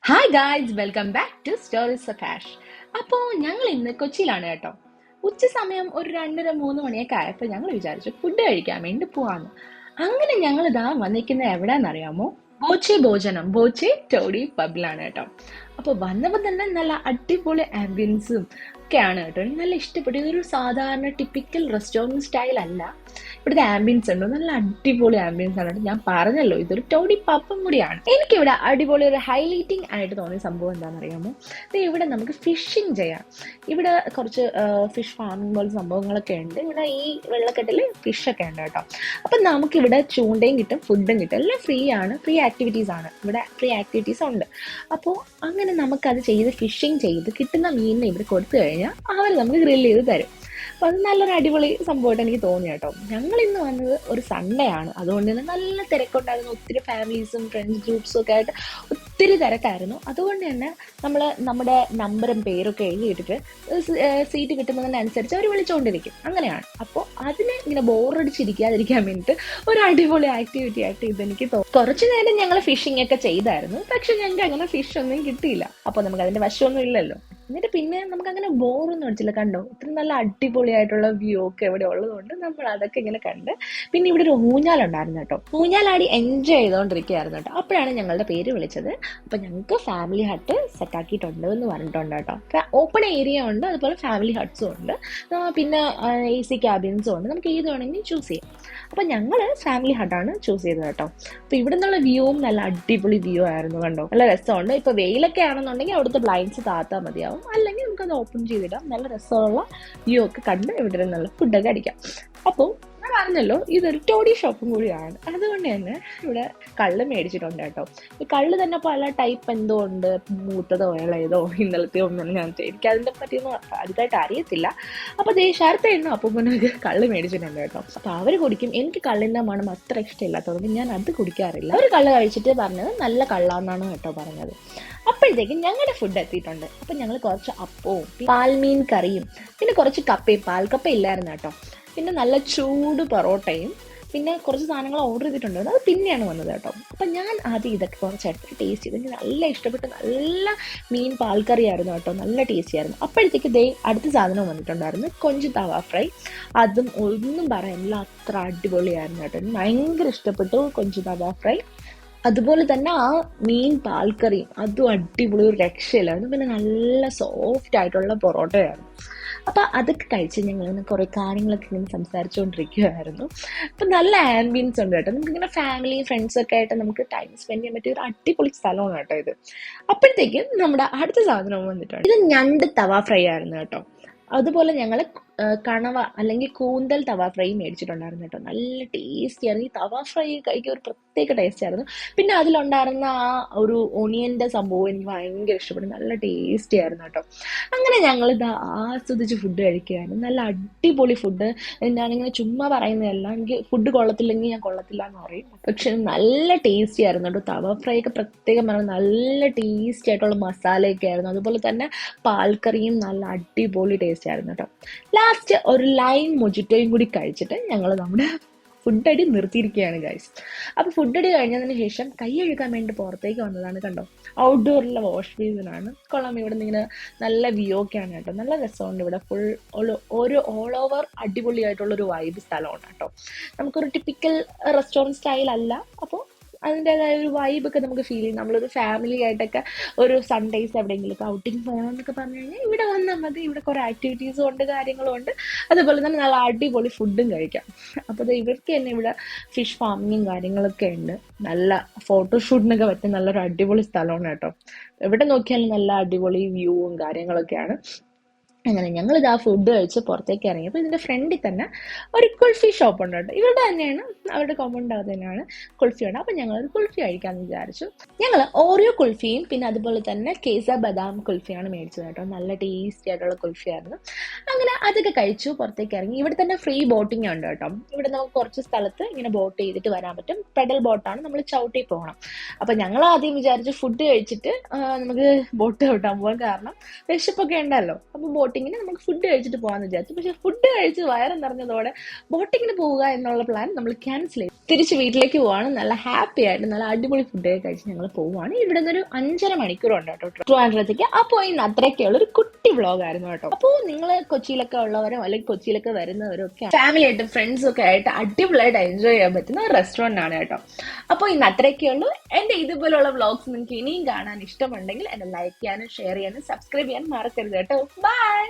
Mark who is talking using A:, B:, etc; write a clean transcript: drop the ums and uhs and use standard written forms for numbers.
A: Hi guys, welcome back to stories of Ash. അപ്പോൾ ഞങ്ങൾ ഇന്ന് കൊച്ചിയിലാണ് കേട്ടോ. ഉച്ച സമയം ഒരു 2:30-3 മണിയൊക്കെ ആയപ്പോൾ ഞങ്ങൾ വിചാരിച്ചു ഫുഡ് കഴിക്കാൻ വേണ്ടി പോവാന്ന്. അങ്ങനെ ഞങ്ങൾ ഇതാ വന്നിരിക്കുന്നത് എവിടെയാണെന്നറിയാമോ? ബോച്ചെ ഭോജനം, ബോച്ചെ ടോഡി പബ്ബിലാണ് കേട്ടോ. അപ്പോൾ വന്നപ്പോൾ തന്നെ നല്ല അടിപൊളി ആംബിയൻസും ഒക്കെയാണ് കേട്ടോ. എനിക്ക് നല്ല ഇഷ്ടപ്പെട്ടു. ഇതൊരു സാധാരണ ടിപ്പിക്കൽ റെസ്റ്റോറൻറ്റ് സ്റ്റൈൽ അല്ല. ഇവിടുത്തെ ആംബിയൻസ് ഉണ്ടോ, നല്ല അടിപൊളി ആംബിയൻസ് ആണ്. ഞാൻ പറഞ്ഞല്ലോ, ഇതൊരു ടോഡി പബ്ബും കൂടിയാണ്. എനിക്കിവിടെ അടിപൊളി ഒരു ഹൈലൈറ്റിംഗ് ആയിട്ട് തോന്നിയ സംഭവം എന്താണെന്നറിയാമോ? ഇവിടെ നമുക്ക് ഫിഷിങ് ചെയ്യാം. ഇവിടെ കുറച്ച് ഫിഷ് ഫാമിംഗ് പോലെ സംഭവങ്ങളൊക്കെ ഉണ്ട്. ഇവിടെ ഈ വെള്ളക്കെട്ടിൽ ഫിഷൊക്കെ ഉണ്ട് കേട്ടോ. അപ്പം നമുക്കിവിടെ ചൂണ്ടയും കിട്ടും, ഫുഡും കിട്ടും. എല്ലാം ഫ്രീ ആണ്, ഫ്രീ ആക്ടിവിറ്റീസ് ആണ്. ഇവിടെ ഫ്രീ ആക്ടിവിറ്റീസ് ഉണ്ട്. അപ്പോൾ അങ്ങനെ നമുക്കത് ചെയ്ത് ഫിഷിങ് ചെയ്ത് കിട്ടുന്ന മീനിനെ ഇവിടെ കൊടുത്തു കഴിഞ്ഞാൽ അവർ നമുക്ക് ഗ്രില്ല് ചെയ്ത് തരും. അപ്പോൾ അത് നല്ലൊരു അടിപൊളി സംഭവമായിട്ട് എനിക്ക് തോന്നി കേട്ടോ. ഞങ്ങൾ ഇന്ന് വന്നത് ഒരു സൺഡേ ആണ്, അതുകൊണ്ട് തന്നെ നല്ല തിരക്കുണ്ടായിരുന്നു. ഒത്തിരി ഫാമിലീസും ഫ്രണ്ട്സ് ഗ്രൂപ്പ്സും ഒക്കെ ആയിട്ട് ഒത്തിരി തിരക്കായിരുന്നു. അതുകൊണ്ട് തന്നെ നമ്മൾ നമ്മുടെ നമ്പറും പേരൊക്കെ എഴുതിയിട്ടിട്ട് സീറ്റ് കിട്ടുന്നതിനനുസരിച്ച് അവർ വിളിച്ചുകൊണ്ടിരിക്കും. അങ്ങനെയാണ്. അപ്പോൾ അതിന് ഇങ്ങനെ ബോറടിച്ചിരിക്കാതിരിക്കാൻ വേണ്ടിയിട്ട് ഒരു അടിപൊളി ആക്ടിവിറ്റി ആയിട്ട് ഇതെനിക്ക് തോന്നി. കുറച്ചു നേരം ഞങ്ങൾ ഫിഷിംഗ് ഒക്കെ ചെയ്തായിരുന്നു, പക്ഷെ ഞങ്ങൾക്ക് അങ്ങനെ ഫിഷ് ഒന്നും കിട്ടിയില്ല. അപ്പോൾ നമുക്ക് അതിന്റെ വശമൊന്നും ഇല്ലല്ലോ. എന്നിട്ട് പിന്നെ നമുക്ക് അങ്ങനെ ബോറൊന്നും അടിച്ചില്ല. കണ്ടോ, ഇത്ര നല്ല അടിപൊളിയായിട്ടുള്ള വ്യൂ ഒക്കെ ഇവിടെ ഉള്ളതുകൊണ്ട് നമ്മൾ അതൊക്കെ ഇങ്ങനെ കണ്ട്. പിന്നെ ഇവിടെ ഒരു ഊഞ്ഞാലുണ്ടായിരുന്നു കേട്ടോ. ഊഞ്ഞാലാടി എൻജോയ് ചെയ്തുകൊണ്ടിരിക്കുകയായിരുന്നു കേട്ടോ. അപ്പോഴാണ് ഞങ്ങളുടെ പേര് വിളിച്ചത്. അപ്പൊ ഞങ്ങൾക്ക് ഫാമിലി ഹട്ട് സെറ്റാക്കിയിട്ടുണ്ട് എന്ന് പറഞ്ഞിട്ടുണ്ട് കേട്ടോ. ഓപ്പൺ ഏരിയ ഉണ്ട്, അതുപോലെ ഫാമിലി ഹട്ട്സും ഉണ്ട്, പിന്നെ AC ക്യാബിൻസും ഉണ്ട്. നമുക്ക് ഏത് വേണമെങ്കിലും ചൂസ് ചെയ്യാം. അപ്പൊ ഞങ്ങൾ ഫാമിലി ഹട്ടാണ് ചൂസ് ചെയ്തത് കേട്ടോ. അപ്പൊ ഇവിടെ നിന്നുള്ള വ്യൂവും നല്ല അടിപൊളി വ്യൂ ആയിരുന്നു. കണ്ടോ, നല്ല രസമുണ്ട്. ഇപ്പൊ വെയിലൊക്കെ ആണെന്നുണ്ടെങ്കിൽ അവിടുത്തെ ബ്ലൈൻഡ്സ് താത്താൽ മതിയാവും, അല്ലെങ്കിൽ നമുക്കത് ഓപ്പൺ ചെയ്തിടാം. നല്ല രസമുള്ള വ്യൂ ഒക്കെ കണ്ട് ഇവിടെ നല്ല ഫുഡൊക്കെ അടിക്കാം. അപ്പോൾ ഞാൻ പറഞ്ഞല്ലോ, ഇതൊരു ടോഡി ഷോപ്പും കൂടിയാണ്. അതുകൊണ്ട് തന്നെ ഇവിടെ കള്ള് മേടിച്ചിട്ടുണ്ട് കേട്ടോ. ഈ കള്ള് തന്നെ പല ടൈപ്പ് എന്തോ ഉണ്ട്, മൂത്തതോ ഇളയതോ ഇന്നലത്തെയോ ഒന്നും എനിക്ക് അതിനെ പറ്റിയൊന്നും അടുത്തായിട്ട് അറിയത്തില്ല. അപ്പോൾ ശരത്തെ എണ്ണ അപ്പൂപ്പനൊക്കെ കള്ള് മേടിച്ചിട്ടുണ്ട് കേട്ടോ. അപ്പോൾ അവർ കുടിക്കും. എനിക്ക് കള്ളിൻ്റെ മണം അത്ര ഇഷ്ടമില്ലാത്തതുകൊണ്ട് ഞാൻ അത് കുടിക്കാറില്ല. അവർ കള്ള് കഴിച്ചിട്ട് പറഞ്ഞത് നല്ല കള്ളാന്നാണ് കേട്ടോ പറഞ്ഞത്. അപ്പോഴത്തേക്കും ഞങ്ങളുടെ ഫുഡ് എത്തിയിട്ടുണ്ട്. അപ്പം ഞങ്ങൾ കുറച്ച് അപ്പവും പാൽമീൻ കറിയും പിന്നെ കുറച്ച് കപ്പയും, പാൽക്കപ്പ ഇല്ലായിരുന്നു കേട്ടോ, പിന്നെ നല്ല ചൂട് പൊറോട്ടയും പിന്നെ കുറച്ച് സാധനങ്ങൾ ഓർഡർ ചെയ്തിട്ടുണ്ട്. അത് പിന്നെയാണ് വന്നത് കേട്ടോ. അപ്പം ഞാൻ ആദ്യം ഇതൊക്കെ കുറച്ച് എടുത്തിട്ട് ടേസ്റ്റ് ചെയ്ത് എനിക്ക് നല്ല ഇഷ്ടപ്പെട്ടു. നല്ല മീൻ പാൽക്കറി ആയിരുന്നു കേട്ടോ, നല്ല ടേസ്റ്റി ആയിരുന്നു. അപ്പോഴത്തേക്ക് അടുത്ത സാധനം വന്നിട്ടുണ്ടായിരുന്നു, കൊഞ്ച് തവ ഫ്രൈ. അതും ഒന്നും പറയാനില്ല, അത്ര അടിപൊളിയായിരുന്നു കേട്ടോ. എനിക്ക് ഭയങ്കര ഇഷ്ടപ്പെട്ടു കൊഞ്ച് തവ ഫ്രൈ. അതുപോലെ തന്നെ ആ മീൻ പാൽക്കറിയും അതും അടിപൊളി, ഒരു രക്ഷയില്ലായിരുന്നു. പിന്നെ നല്ല സോഫ്റ്റ് ആയിട്ടുള്ള പൊറോട്ടയായിരുന്നു. അപ്പം അതൊക്കെ കഴിച്ച് ഞങ്ങളിങ്ങനെ കുറേ കാര്യങ്ങളൊക്കെ ഇങ്ങനെ സംസാരിച്ചുകൊണ്ടിരിക്കുകയായിരുന്നു. അപ്പം നല്ല ആംബിയൻസ് ഉണ്ട് കേട്ടോ. നമുക്കിങ്ങനെ ഫാമിലി ഫ്രണ്ട്സൊക്കെ ആയിട്ട് നമുക്ക് ടൈം സ്പെൻഡ് ചെയ്യാൻ പറ്റിയ ഒരു അടിപൊളി സ്ഥലമാണ് കേട്ടോ ഇത്. അപ്പോഴത്തേക്കും നമ്മുടെ അടുത്ത സാധനം വന്നിട്ടുണ്ട്. ഇത് ഞണ്ട് തവ ഫ്രൈ ആയിരുന്നു കേട്ടോ. അതുപോലെ ഞങ്ങൾ കണവ അല്ലെങ്കിൽ കൂന്തൽ തവ ഫ്രൈ മേടിച്ചിട്ടുണ്ടായിരുന്നു കേട്ടോ. നല്ല ടേസ്റ്റി ആയിരുന്നു. ഈ തവ ഫ്രൈ കഴിക്കാൻ ഒരു പ്രത്യേക ടേസ്റ്റ് ആയിരുന്നു. പിന്നെ അതിലുണ്ടായിരുന്ന ആ ഒരു ഒണിയൻ്റെ സംഭവം എനിക്ക് ഭയങ്കര ഇഷ്ടപ്പെട്ടു. നല്ല ടേസ്റ്റി ആയിരുന്നു കേട്ടോ. അങ്ങനെ ഞങ്ങൾ ഇത് ആസ്വദിച്ച് ഫുഡ് കഴിക്കുകയായിരുന്നു. നല്ല അടിപൊളി ഫുഡ്. ഞാനിങ്ങനെ ചുമ്മാ പറയുന്നതല്ല, എനിക്ക് ഫുഡ് കൊള്ളത്തില്ലെങ്കിൽ ഞാൻ കൊള്ളത്തില്ല എന്ന് പറയും, പക്ഷെ നല്ല ടേസ്റ്റി ആയിരുന്നു കേട്ടോ. തവ ഫ്രൈ ഒക്കെ പ്രത്യേകം പറഞ്ഞാൽ നല്ല ടേസ്റ്റി ആയിട്ടുള്ള മസാലയൊക്കെ ആയിരുന്നു. അതുപോലെ തന്നെ പാൽക്കറിയും നല്ല അടിപൊളി ടേസ്റ്റ് ആയിരുന്നു കേട്ടോ. ലാസ്റ്റ് ഒരു ലൈം മൊജിറ്റോയും കൂടി കഴിച്ചിട്ട് ഞങ്ങൾ നമ്മുടെ ഫുഡടി നിർത്തിയിരിക്കുകയാണ് ഗൈസ്. അപ്പോൾ ഫുഡടി കഴിഞ്ഞതിന് ശേഷം കൈ കഴുകാൻ വേണ്ടി പുറത്തേക്ക് വന്നതാണ്. കണ്ടോ, ഔട്ട്ഡോറിലെ വാഷ് ബേസിനാണ്. കൊള്ളാം. ഇവിടെ നിന്ന് ഇങ്ങനെ നല്ല വ്യൂ ഒക്കെയാണ് കേട്ടോ. നല്ല രസമുണ്ട് ഇവിടെ. ഫുൾ ഒരു ഓൾ ഓവർ അടിപൊളിയായിട്ടുള്ളൊരു വൈബ് സ്ഥലമാണ് കേട്ടോ. നമുക്കൊരു ടിപ്പിക്കൽ റെസ്റ്റോറൻറ്റ് സ്റ്റൈൽ അല്ല. അപ്പോൾ അതിൻ്റെതായ ഒരു വൈബൊക്കെ നമുക്ക് ഫീൽ ചെയ്യും. നമ്മളൊരു ഫാമിലി ആയിട്ടൊക്കെ ഒരു സൺഡേസ് എവിടെയെങ്കിലുമൊക്കെ ഔട്ടിങ് പോകണമെന്നൊക്കെ പറഞ്ഞു കഴിഞ്ഞാൽ ഇവിടെ വന്നാൽ മതി. ഇവിടെ കുറേ ആക്ടിവിറ്റീസും ഉണ്ട്, കാര്യങ്ങളും ഉണ്ട്. അതുപോലെ തന്നെ നല്ല അടിപൊളി ഫുഡും കഴിക്കാം. അപ്പോൾ ഇവർക്ക് തന്നെ ഇവിടെ ഫിഷ് ഫാമിങ്ങും കാര്യങ്ങളൊക്കെ ഉണ്ട്. നല്ല ഫോട്ടോഷൂട്ടിനൊക്കെ പറ്റിയ നല്ലൊരു അടിപൊളി സ്ഥലമാണ് കേട്ടോ. എവിടെ നോക്കിയാലും നല്ല അടിപൊളി വ്യൂവും കാര്യങ്ങളൊക്കെയാണ്. അങ്ങനെ ഞങ്ങളിത് ആ ഫുഡ് കഴിച്ച് പുറത്തേക്ക് ഇറങ്ങിയപ്പോൾ ഇതിൻ്റെ ഫ്രണ്ടിൽ തന്നെ ഒരു കുൽഫി ഷോപ്പ് ഉണ്ട് കേട്ടോ. ഇവരുടെ തന്നെയാണ്, അവരുടെ കോമ്പൗണ്ട് അത് തന്നെയാണ് കുൽഫി ഉണ്ട്. അപ്പം ഞങ്ങളൊരു കുൽഫി കഴിക്കാമെന്ന് വിചാരിച്ചു. ഞങ്ങൾ ഓറിയോ കുൽഫിയും പിന്നെ അതുപോലെ തന്നെ കേസ ബദാം കുൽഫിയാണ് മേടിച്ചത് കേട്ടോ. നല്ല ടേസ്റ്റി ആയിട്ടുള്ള കുൽഫിയായിരുന്നു. അങ്ങനെ അതൊക്കെ കഴിച്ചു പുറത്തേക്ക് ഇറങ്ങി. ഇവിടെ തന്നെ ഫ്രീ ബോട്ടിംഗ് ഉണ്ട് കേട്ടോ. ഇവിടെ നമുക്ക് കുറച്ച് സ്ഥലത്ത് ഇങ്ങനെ ബോട്ട് ചെയ്തിട്ട് വരാൻ പറ്റും. പെഡൽ ബോട്ടാണ്, നമ്മൾ ചവിട്ടി പോകണം. അപ്പം ഞങ്ങൾ ആദ്യം വിചാരിച്ചു ഫുഡ് കഴിച്ചിട്ട് നമുക്ക് ബോട്ട് ചവിട്ടാൻ പോകാൻ, കാരണം വിശപ്പൊക്കെ ഉണ്ടല്ലോ. അപ്പോൾ ബോട്ടിങ്ങിന് നമുക്ക് ഫുഡ് കഴിച്ചിട്ട് പോകാമെന്ന് വിചാരിച്ചു. പക്ഷെ ഫുഡ് കഴിച്ച് വയറ് നിറഞ്ഞതോടെ ബോട്ടിങ്ങിന് പോവുക എന്നുള്ള പ്ലാൻ നമ്മൾ ക്യാൻസൽ ചെയ്തു. തിരിച്ച് വീട്ടിലേക്ക് പോവാണ്. നല്ല ഹാപ്പി ആയിട്ട് നല്ല അടിപൊളി ഫുഡൊക്കെ കഴിച്ച് ഞങ്ങൾ പോവുകയാണ്. ഇവിടെ നിന്ന് ഒരു 5.5 മണിക്കൂറുണ്ട് കേട്ടോ ട്രിവാൻഡ്രത്തേക്ക്. അപ്പോൾ ഇന്ന് അത്രയൊക്കെയുള്ള ഒരു കുട്ടി വ്ളോഗായിരുന്നു കേട്ടോ. അപ്പോൾ നിങ്ങൾ കൊച്ചിയിലൊക്കെ ഉള്ളവരോ അല്ലെങ്കിൽ കൊച്ചിയിലൊക്കെ വരുന്നവരോ ഒക്കെ ഫാമിലി ആയിട്ടും ഫ്രണ്ട്സും ഒക്കെ ആയിട്ട് അടിപൊളിയായിട്ട് എൻജോയ് ചെയ്യാൻ പറ്റുന്ന ഒരു റെസ്റ്റോറൻ്റ് ആണ് കേട്ടോ. അപ്പോൾ ഇന്ന് അത്രയൊക്കെയുള്ളൂ. എൻ്റെ ഇതുപോലുള്ള വ്ളോഗ്സ് നിങ്ങൾക്ക് ഇനിയും കാണാൻ ഇഷ്ടമുണ്ടെങ്കിൽ എന്നെ ലൈക്ക് ചെയ്യാനും ഷെയർ ചെയ്യാനും സബ്സ്ക്രൈബ് ചെയ്യാനും മറക്കരുത് കേട്ടോ. ബൈ.